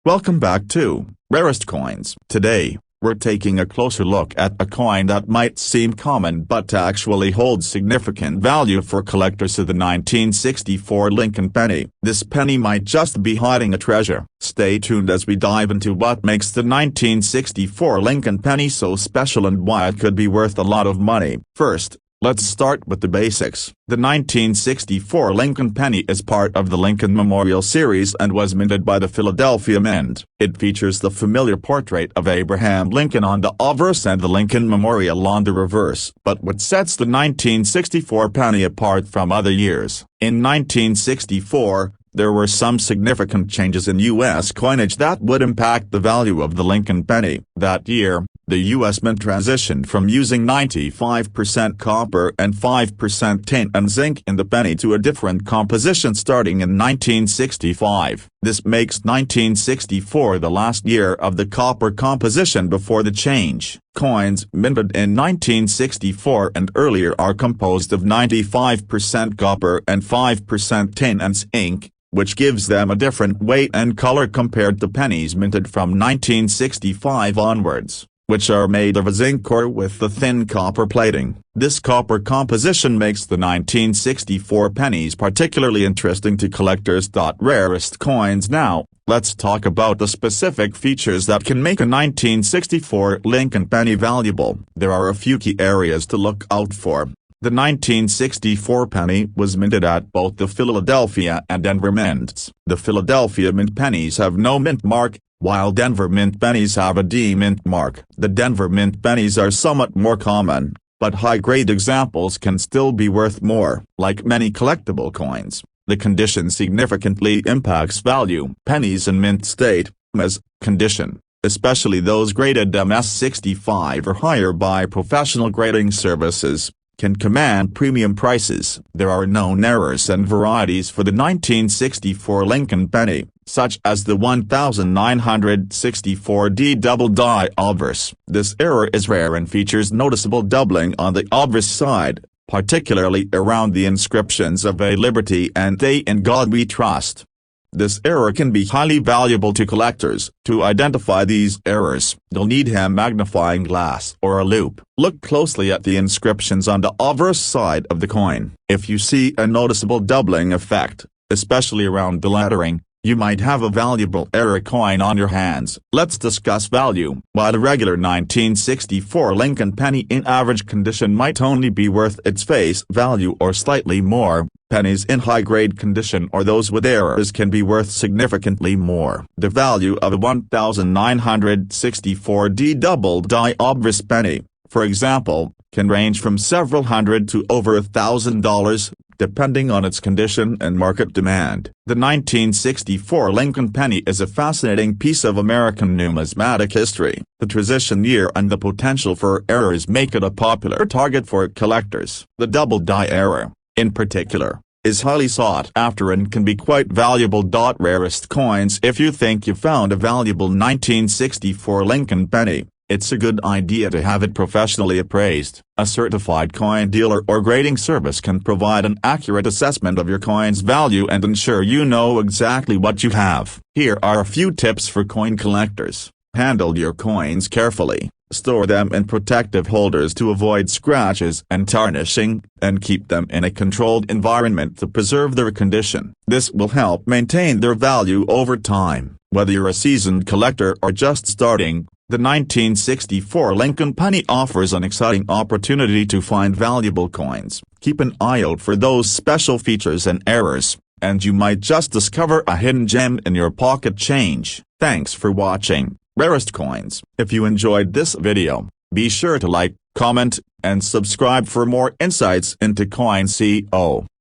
Welcome back to Rarest Coins. Today, we're taking a closer look at a coin that might seem common but actually holds significant value for collectors of the 1964 Lincoln penny. This penny might just be hiding a treasure. Stay tuned as we dive into what makes the 1964 Lincoln penny so special and why it could be worth a lot of money. First, let's start with the basics. The 1964 Lincoln penny is part of the Lincoln Memorial series and was minted by the Philadelphia Mint. It features the familiar portrait of Abraham Lincoln on the obverse and the Lincoln Memorial on the reverse. But what sets the 1964 penny apart from other years? In 1964, there were some significant changes in U.S. coinage that would impact the value of the Lincoln penny. That year, the U.S. Mint transitioned from using 95% copper and 5% tin and zinc in the penny to a different composition starting in 1965. This makes 1964 the last year of the copper composition before the change. Coins minted in 1964 and earlier are composed of 95% copper and 5% tin and zinc, which gives them a different weight and color compared to pennies minted from 1965 onwards, which are made of a zinc core with the thin copper plating. This copper composition makes the 1964 pennies particularly interesting to collectors. Rarest coins. Now, let's talk about the specific features that can make a 1964 Lincoln penny valuable. There are a few key areas to look out for. The 1964 penny was minted at both the Philadelphia and Denver mints. The Philadelphia mint pennies have no mint mark, while Denver mint pennies have a D mint mark. The Denver mint pennies are somewhat more common, but high-grade examples can still be worth more. Like many collectible coins, the condition significantly impacts value. Pennies in mint state, MS condition, especially those graded MS65 or higher by professional grading services, can command premium prices. There are known errors and varieties for the 1964 Lincoln penny, such as the 1964D double die obverse. This error is rare and features noticeable doubling on the obverse side, particularly around the inscriptions of A Liberty and They in God We Trust. This error can be highly valuable to collectors. To identify these errors, you'll need a magnifying glass or a loupe. Look closely at the inscriptions on the obverse side of the coin. If you see a noticeable doubling effect, especially around the lettering, you might have a valuable error coin on your hands. Let's discuss value. While a regular 1964 Lincoln penny in average condition might only be worth its face value or slightly more, pennies in high-grade condition or those with errors can be worth significantly more. The value of a 1964D double die obverse penny, for example, can range from several hundred to over $1,000, depending on its condition and market demand. The 1964 Lincoln penny is a fascinating piece of American numismatic history. The transition year and the potential for errors make it a popular target for collectors. The double die error, in particular, is highly sought after and can be quite valuable. Rarest coins. If you think you found a valuable 1964 Lincoln penny, it's a good idea to have it professionally appraised. A certified coin dealer or grading service can provide an accurate assessment of your coin's value and ensure you know exactly what you have. Here are a few tips for coin collectors. Handle your coins carefully. Store them in protective holders to avoid scratches and tarnishing, and keep them in a controlled environment to preserve their condition. This will help maintain their value over time. Whether you're a seasoned collector or just starting, the 1964 Lincoln penny offers an exciting opportunity to find valuable coins. Keep an eye out for those special features and errors, and you might just discover a hidden gem in your pocket change. Thanks for watching Rarest Coins. If you enjoyed this video, be sure to like, comment, and subscribe for more insights into coin.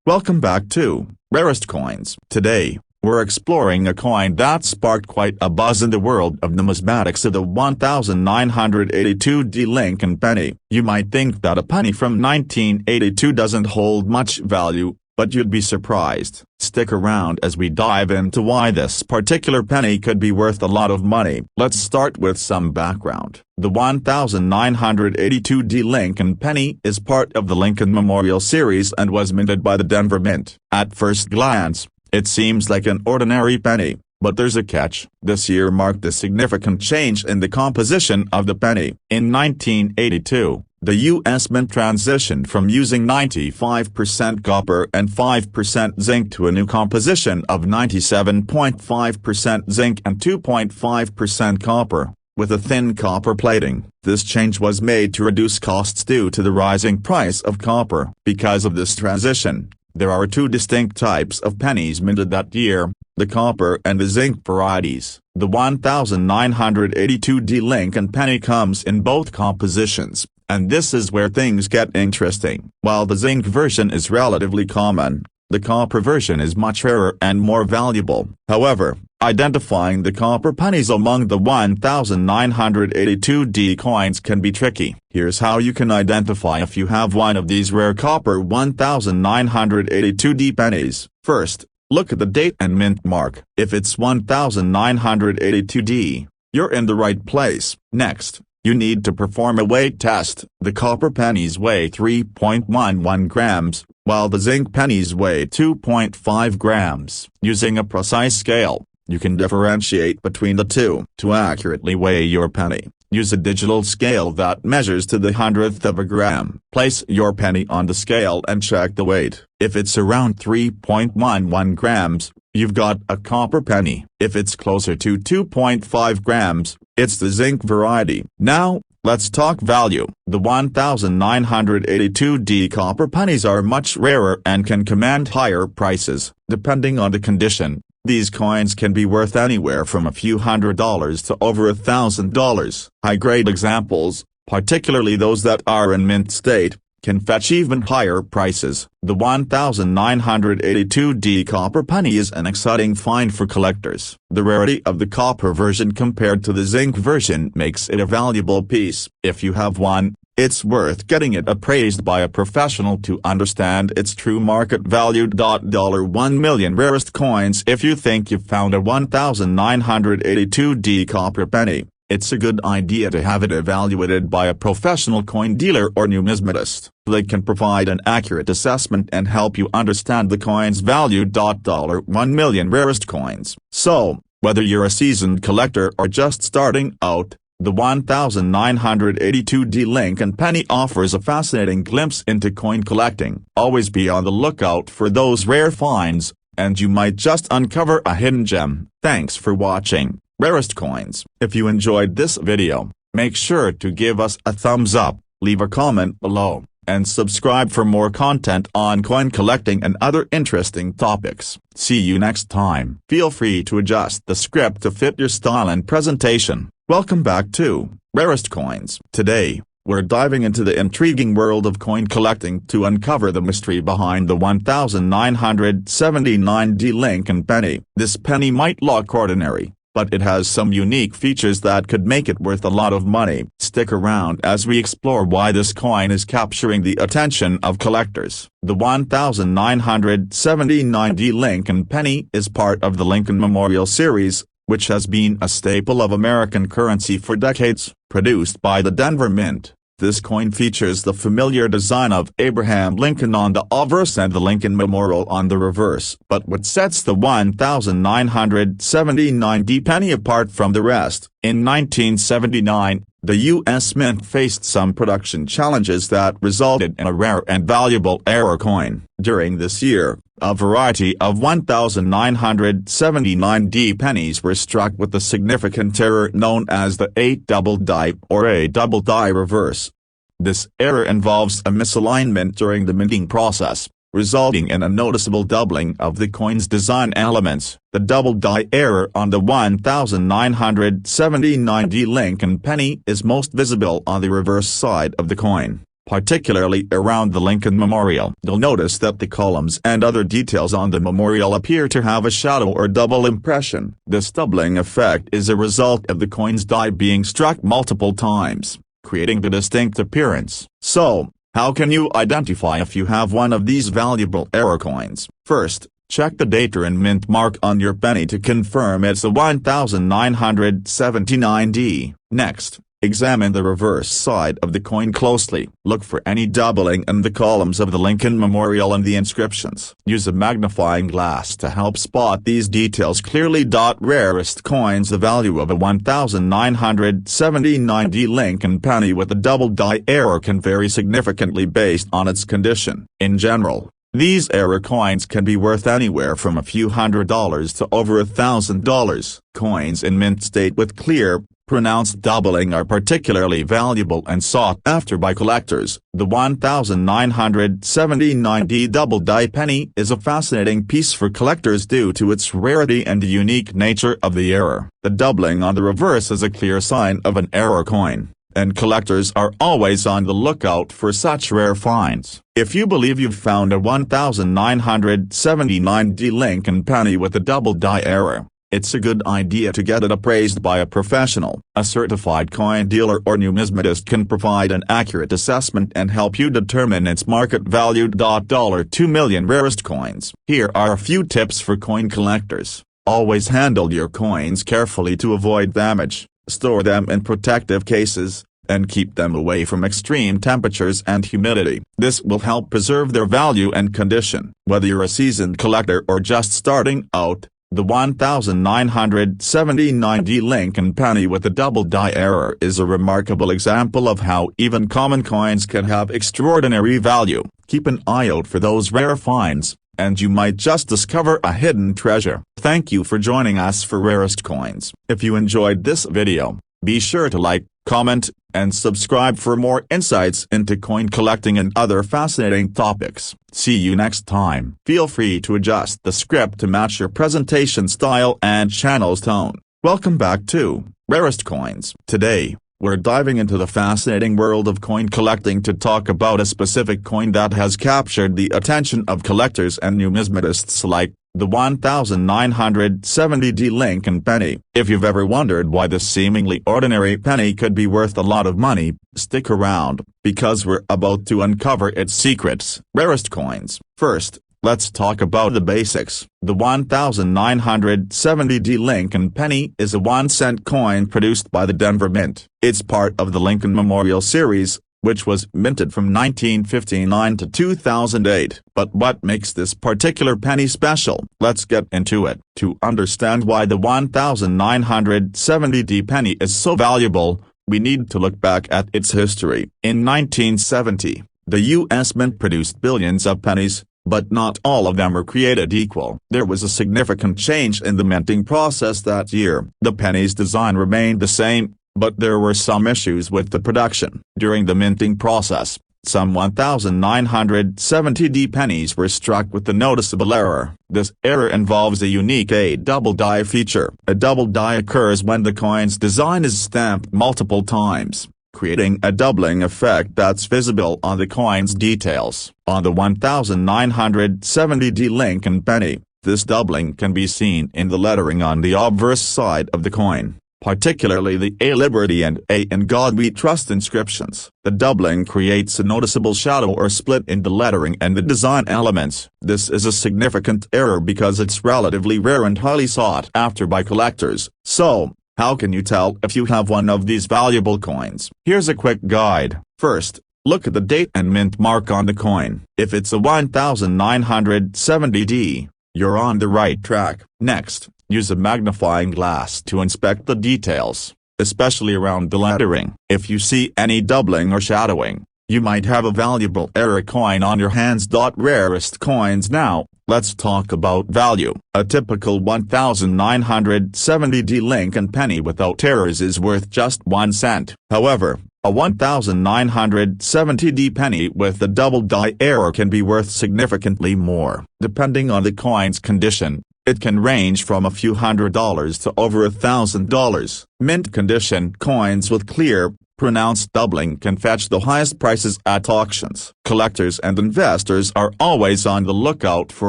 Welcome back to Rarest Coins. Today, we're exploring a coin that sparked quite a buzz in the world of numismatics of the 1982D Lincoln penny. You might think that a penny from 1982 doesn't hold much value, but you'd be surprised. Stick around as we dive into why this particular penny could be worth a lot of money. Let's start with some background. The 1982D Lincoln penny is part of the Lincoln Memorial series and was minted by the Denver Mint. At first glance, it seems like an ordinary penny, But there's a catch. This year marked a significant change in the composition of the penny. In 1982, the U.S. Mint transitioned from using 95% copper and 5% zinc to a new composition of 97.5% zinc and 2.5% copper, with a thin copper plating. This change was made to reduce costs due to the rising price of copper. Because of this transition, there are two distinct types of pennies minted that year, the copper and the zinc varieties. The 1982D Lincoln penny comes in both compositions, and this is where things get interesting. While the zinc version is relatively common, the copper version is much rarer and more valuable. However, identifying the copper pennies among the 1982D coins can be tricky. Here's how you can identify if you have one of these rare copper 1982D pennies. First, look at the date and mint mark. If it's 1982D, you're in the right place. Next, you need to perform a weight test. The copper pennies weigh 3.11 grams, while the zinc pennies weigh 2.5 grams. Using a precise scale, you can differentiate between the two. To accurately weigh your penny, use a digital scale that measures to the hundredth of a gram. Place your penny on the scale and check the weight. If it's around 3.11 grams, you've got a copper penny. If it's closer to 2.5 grams, it's the zinc variety. Now, let's talk value. The 1982D copper pennies are much rarer and can command higher prices. Depending on the condition, these coins can be worth anywhere from a few $100s to over $1,000. High-grade examples, particularly those that are in mint state, can fetch even higher prices. The 1982D copper penny is an exciting find for collectors. The rarity of the copper version compared to the zinc version makes it a valuable piece. If you have one, it's worth getting it appraised by a professional to understand its true market value. $1 million rarest coins. If you think you've found a 1982D copper penny, it's a good idea to have it evaluated by a professional coin dealer or numismatist. They can provide an accurate assessment and help you understand the coin's value. $1 million rarest coins. So, whether you're a seasoned collector or just starting out, the 1982D Lincoln penny offers a fascinating glimpse into coin collecting. Always be on the lookout for those rare finds, and you might just uncover a hidden gem. Thanks for watching Rarest Coins. If you enjoyed this video, make sure to give us a thumbs up, leave a comment below, and subscribe for more content on coin collecting and other interesting topics. See you next time. Feel free to adjust the script to fit your style and presentation. Welcome back to Rarest Coins. Today, we're diving into the intriguing world of coin collecting to uncover the mystery behind the 1979D Lincoln penny. This penny might look ordinary, but it has some unique features that could make it worth a lot of money. Stick around as we explore why this coin is capturing the attention of collectors. The 1979D Lincoln penny is part of the Lincoln Memorial series, which has been a staple of American currency for decades. Produced by the Denver Mint, this coin features the familiar design of Abraham Lincoln on the obverse and the Lincoln Memorial on the reverse. But what sets the 1979D penny apart from the rest? In 1979, the U.S. Mint faced some production challenges that resulted in a rare and valuable error coin. During this year, a variety of 1979D pennies were struck with a significant error known as the 8 double die or a double die reverse. This error involves a misalignment during the minting process, resulting in a noticeable doubling of the coin's design elements. The double die error on the 1979D Lincoln penny is most visible on the reverse side of the coin, particularly around the Lincoln Memorial. You'll notice that the columns and other details on the memorial appear to have a shadow or double impression. This doubling effect is a result of the coin's die being struck multiple times, creating the distinct appearance. So, how can you identify if you have one of these valuable error coins? First, check the date and mint mark on your penny to confirm it's a 1979D. Next, Examine the reverse side of the coin closely. Look for any doubling in the columns of the Lincoln Memorial and the inscriptions. Use a magnifying glass to help spot these details clearly. Rarest coins. The value of a 1979 Lincoln penny with a double die error can vary significantly based on its condition. In general, these error coins can be worth anywhere from a few $100s to over $1,000. Coins in mint state with clear, pronounced doubling are particularly valuable and sought after by collectors. The 1979 double die penny is a fascinating piece for collectors due to its rarity and the unique nature of the error. The doubling on the reverse is a clear sign of an error coin, and collectors are always on the lookout for such rare finds. If you believe you've found a 1979 Lincoln penny with a double die error, it's a good idea to get it appraised by a professional. A certified coin dealer or numismatist can provide an accurate assessment and help you determine its market value. $2 million rarest coins. Here are a few tips for coin collectors. Always handle your coins carefully to avoid damage. Store them in protective cases, and keep them away from extreme temperatures and humidity. This will help preserve their value and condition. Whether you're a seasoned collector or just starting out, the 1979 Lincoln penny with a double die error is a remarkable example of how even common coins can have extraordinary value. Keep an eye out for those rare finds, and you might just discover a hidden treasure. Thank you for joining us for Rarest Coins. If you enjoyed this video, be sure to like, comment, and subscribe for more insights into coin collecting and other fascinating topics. See you next time. Feel free to adjust the script to match your presentation style and channel's tone. Welcome back to Rarest Coins. Today, we're diving into the fascinating world of coin collecting to talk about a specific coin that has captured the attention of collectors and numismatists alike. The 1970 Lincoln penny. If you've ever wondered why this seemingly ordinary penny could be worth a lot of money, stick around, because we're about to uncover its secrets. Rarest coins. First, let's talk about the basics. The 1970 Lincoln penny is a 1-cent coin produced by the Denver Mint. It's part of the Lincoln Memorial series, which was minted from 1959 to 2008. But what makes this particular penny special? Let's get into it. To understand why the 1970 penny is so valuable, we need to look back at its history. In 1970, the U.S. Mint produced billions of pennies, but not all of them were created equal. There was a significant change in the minting process that year. The penny's design remained the same, but there were some issues with the production. During the minting process, some 1970 pennies were struck with a noticeable error. This error involves a unique double die feature. A double die occurs when the coin's design is stamped multiple times, creating a doubling effect that's visible on the coin's details. On the 1970 Lincoln penny, this doubling can be seen in the lettering on the obverse side of the coin, particularly the A Liberty and A in God We Trust inscriptions. The doubling creates a noticeable shadow or split in the lettering and the design elements. This is a significant error because it's relatively rare and highly sought after by collectors. So, how can you tell if you have one of these valuable coins? Here's a quick guide. First, look at the date and mint mark on the coin. If it's a 1970, you're on the right track. Next, use a magnifying glass to inspect the details, especially around the lettering. If you see any doubling or shadowing, you might have a valuable error coin on your hands. Rarest coins. Now, let's talk about value. A typical 1970 Lincoln penny without errors is worth just 1 cent. However, a 1970 penny with a double die error can be worth significantly more. Depending on the coin's condition, it can range from a few $100s to over $1,000. Mint condition coins with clear, pronounced doubling can fetch the highest prices at auctions. Collectors and investors are always on the lookout for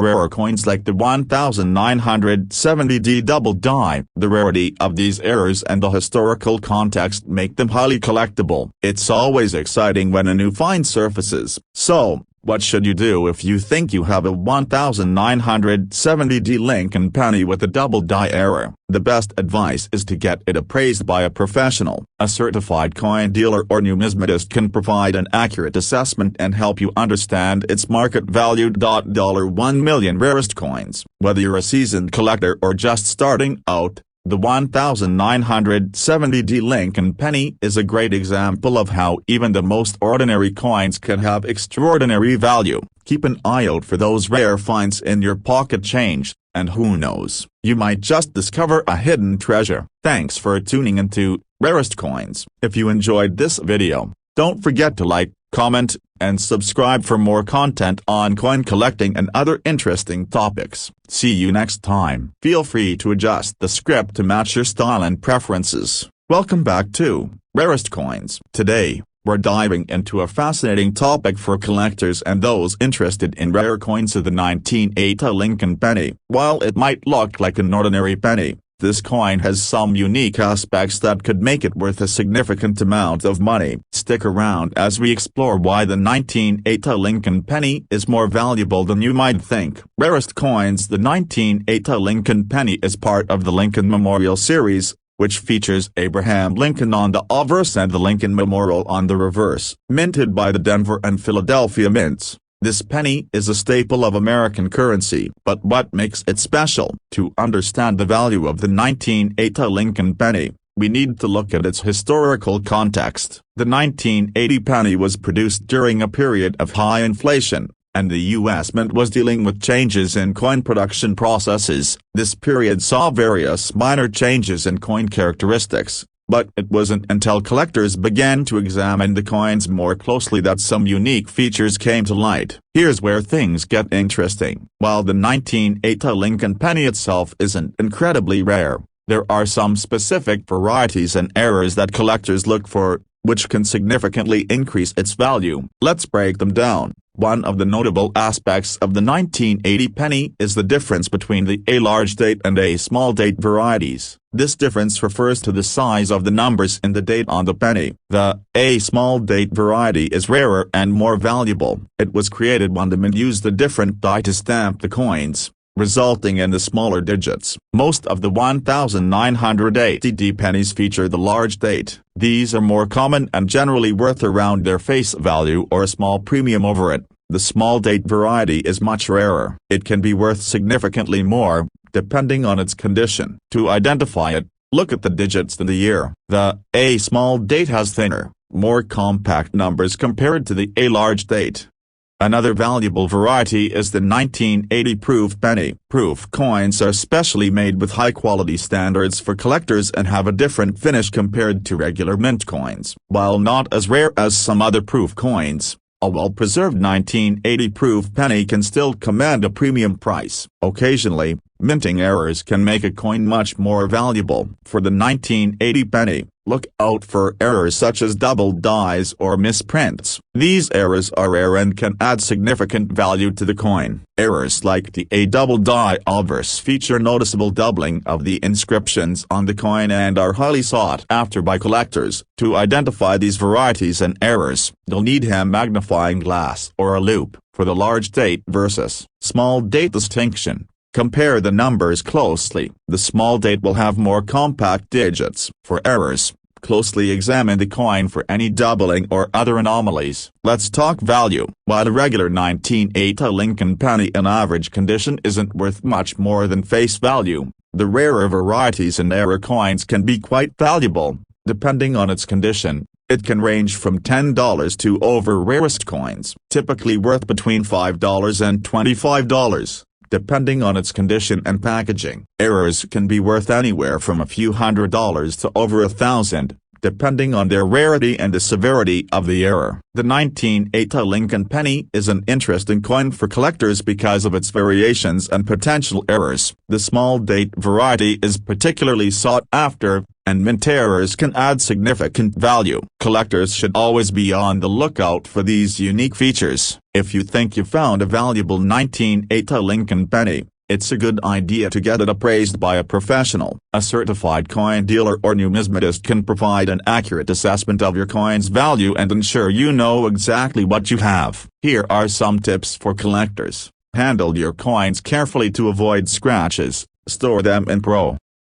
rare coins like the 1970 double die. The rarity of these errors and the historical context make them highly collectible. It's always exciting when a new find surfaces. So, What should you do if you think you have a 1970D Lincoln penny with a double die error? The best advice is to get it appraised by a professional. A certified coin dealer or numismatist can provide an accurate assessment and help you understand its market value. $1 million rarest coins. Whether you're a seasoned collector or just starting out, the 1970D Lincoln penny is a great example of how even the most ordinary coins can have extraordinary value. Keep an eye out for those rare finds in your pocket change, and who knows, you might just discover a hidden treasure. Thanks for tuning into Rarest Coins. If you enjoyed this video, don't forget to like, comment, and subscribe for more content on coin collecting and other interesting topics. See you next time. Feel free to adjust the script to match your style and preferences. Welcome back to Rarest Coins. Today, we're diving into a fascinating topic for collectors and those interested in rare coins of the 1980 Lincoln penny. While it might look like an ordinary penny, this coin has some unique aspects that could make it worth a significant amount of money. Stick around as we explore why the 1980 Lincoln penny is more valuable than you might think. Rarest Coins. The 1980 Lincoln penny is part of the Lincoln Memorial series, which features Abraham Lincoln on the obverse and the Lincoln Memorial on the reverse. Minted by the Denver and Philadelphia Mints, this penny is a staple of American currency. But what makes it special? To understand the value of the 1980 Lincoln penny, we need to look at its historical context. The 1980 penny was produced during a period of high inflation, and the U.S. Mint was dealing with changes in coin production processes. This period saw various minor changes in coin characteristics, but it wasn't until collectors began to examine the coins more closely that some unique features came to light. Here's where things get interesting. While the 1980 Lincoln penny itself isn't incredibly rare, there are some specific varieties and errors that collectors look for, which can significantly increase its value. Let's break them down. One of the notable aspects of the 1980 penny is the difference between the A large date and A small date varieties. This difference refers to the size of the numbers in the date on the penny. The A small date variety is rarer and more valuable. It was created when the mint used a different die to stamp the coins, resulting in the smaller digits. Most of the 1980 pennies feature the large date. These are more common and generally worth around their face value or a small premium over it. The small date variety is much rarer. It can be worth significantly more, depending on its condition. To identify it, look at the digits in the year. The A small date has thinner, more compact numbers compared to the A large date. Another valuable variety is the 1980 proof penny. Proof coins are specially made with high-quality standards for collectors and have a different finish compared to regular mint coins. While not as rare as some other proof coins, a well-preserved 1980 proof penny can still command a premium price. Occasionally, minting errors can make a coin much more valuable. For the 1980 penny, look out for errors such as double dies or misprints. These errors are rare and can add significant value to the coin. Errors like the A double die obverse feature noticeable doubling of the inscriptions on the coin and are highly sought after by collectors. To identify these varieties and errors, you'll need a magnifying glass or a loupe. For the large date versus small date distinction, compare the numbers closely. The small date will have more compact digits. For errors, closely examine the coin for any doubling or other anomalies. Let's talk value. While a regular 1980 Lincoln penny in average condition isn't worth much more than face value, the rarer varieties and error coins can be quite valuable, depending on its condition. It can range from $10 to over. Rarest coins, typically worth between $5 and $25. Depending on its condition and packaging. Errors can be worth anywhere from a few $100s to over $1,000, depending on their rarity and the severity of the error. The 1980 Lincoln penny is an interesting coin for collectors because of its variations and potential errors. The small date variety is particularly sought after, and mint errors can add significant value. Collectors should always be on the lookout for these unique features. If you think you found a valuable 1980 Lincoln penny, it's a good idea to get it appraised by a professional. A certified coin dealer or numismatist can provide an accurate assessment of your coin's value and ensure you know exactly what you have. Here are some tips for collectors. Handle your coins carefully to avoid scratches. Store them in